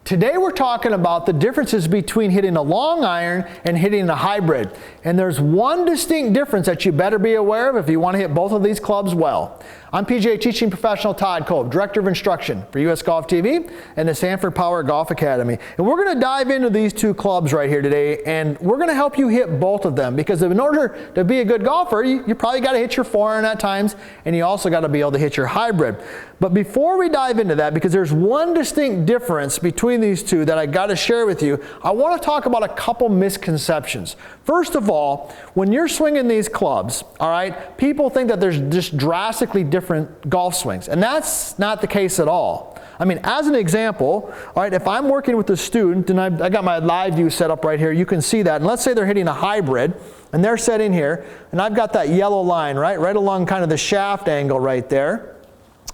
Today we're talking about the differences between hitting a long iron and hitting a hybrid. And there's one distinct difference that you better be aware of if you want to hit both of these clubs well. I'm PGA teaching professional Todd Kolb, Director of Instruction for US Golf TV and the Sanford Power Golf Academy. And we're going to dive into these two clubs right here today, and we're going to help you hit both of them, because in order to be a good golfer, you probably got to hit your forehand at times, and you also got to be able to hit your hybrid. But before we dive into that, because there's one distinct difference between these two that I got to share with you, I want to talk about a couple misconceptions. First of all, when you're swinging these clubs, all right, people think that there's just drastically different golf swings, and that's not the case at all. I mean, as an example, all right, if I'm working with a student, and I got my live view set up right here, you can see that, and let's say they're hitting a hybrid, and they're sitting here, and I've got that yellow line, right along kind of the shaft angle right there.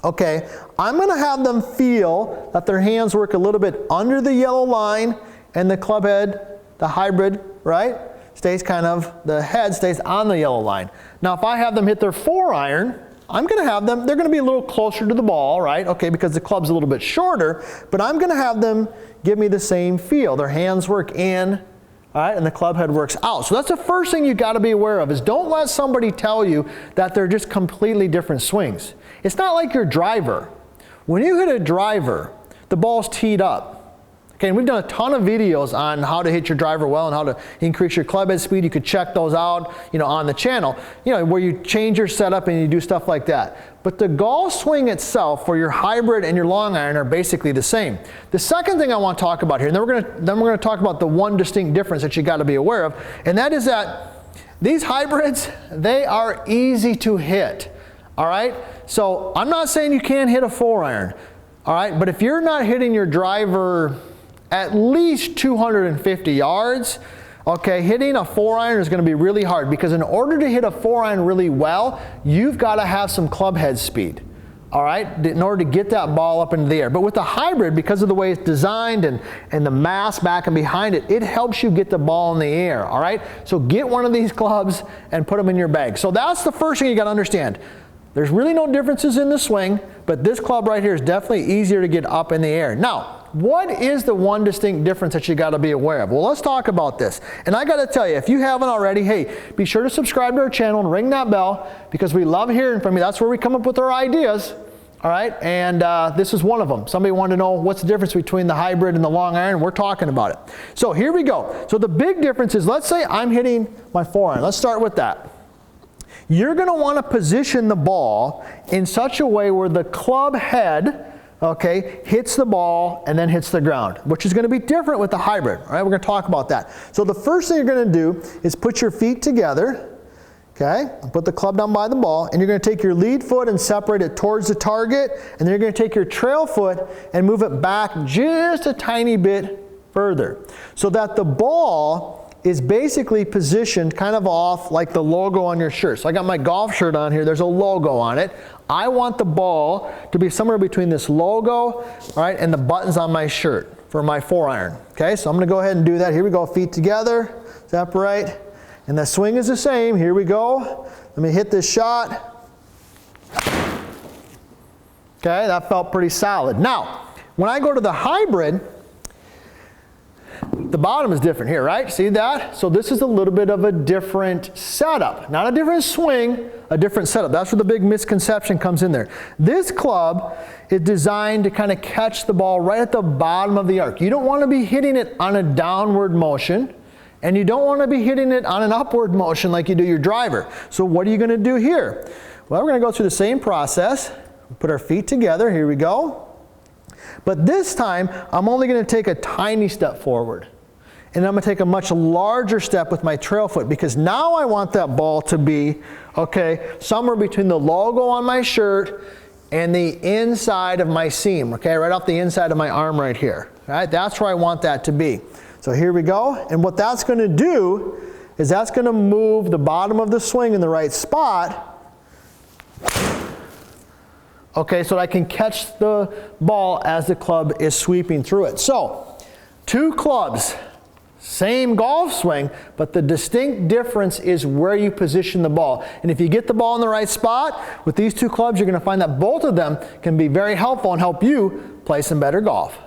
Okay, I'm going to have them feel that their hands work a little bit under the yellow line, and the club head, the hybrid, right, stays kind of, the head stays on the yellow line. Now, if I have them hit their 4-iron, I'm going to have them, they're going to be a little closer to the ball, right? Okay, because the club's a little bit shorter, but I'm going to have them give me the same feel. Their hands work in, all right, and the club head works out. So that's the first thing you got to be aware of, is don't let somebody tell you that they're just completely different swings. It's not like your driver. When you hit a driver, the ball's teed up. Okay, and we've done a ton of videos on how to hit your driver well and how to increase your club head speed. You could check those out, on the channel, where you change your setup and you do stuff like that. But the golf swing itself for your hybrid and your long iron are basically the same. The second thing I want to talk about here, and then we're going to talk about the one distinct difference that you got to be aware of, and that is that these hybrids, they are easy to hit. All right? So I'm not saying you can't hit a 4-iron. All right? But if you're not hitting your driver at least 250 yards, okay, hitting a 4-iron is going to be really hard, because in order to hit a 4-iron really well, you've got to have some club head speed, all right, in order to get that ball up into the air. But with the hybrid, because of the way it's designed and the mass back and behind it, it helps you get the ball in the air, all right? So get one of these clubs and put them in your bag. So that's the first thing you got to understand. There's really no differences in the swing, but this club right here is definitely easier to get up in the air. Now, what is the one distinct difference that you got to be aware of? Well, let's talk about this. And I got to tell you, if you haven't already, hey, be sure to subscribe to our channel and ring that bell, because we love hearing from you. That's where we come up with our ideas. All right, and this is one of them. Somebody wanted to know what's the difference between the hybrid and the long iron. We're talking about it. So here we go. So the big difference is, let's say I'm hitting my 4-iron. Let's start with that. You're going to want to position the ball in such a way where the club head, okay, hits the ball and then hits the ground, which is going to be different with the hybrid. All right, we're going to talk about that. So the first thing you're going to do is put your feet together, okay, and put the club down by the ball, and you're going to take your lead foot and separate it towards the target, and then you're going to take your trail foot and move it back just a tiny bit further, so that the ball is basically positioned kind of off like the logo on your shirt. So I got my golf shirt on here. There's a logo on it. I want the ball to be somewhere between this logo, all right, and the buttons on my shirt for my 4-iron. Okay, so I'm going to go ahead and do that. Here we go, feet together, separate, and the swing is the same. Here we go. Let me hit this shot. Okay, that felt pretty solid. Now, when I go to the hybrid, the bottom is different here, right? See that? So this is a little bit of a different setup. Not a different swing, a different setup. That's where the big misconception comes in there. This club is designed to kind of catch the ball right at the bottom of the arc. You don't want to be hitting it on a downward motion, and you don't want to be hitting it on an upward motion like you do your driver. So what are you going to do here? Well, we're going to go through the same process. Put our feet together. Here we go. But this time, I'm only going to take a tiny step forward. And I'm going to take a much larger step with my trail foot, because now I want that ball to be, okay, somewhere between the logo on my shirt and the inside of my seam, okay, right off the inside of my arm right here. All right, that's where I want that to be. So here we go. And what that's going to do is that's going to move the bottom of the swing in the right spot, okay, so that I can catch the ball as the club is sweeping through it. So, two clubs, same golf swing, but the distinct difference is where you position the ball. And if you get the ball in the right spot, with these two clubs, you're going to find that both of them can be very helpful and help you play some better golf.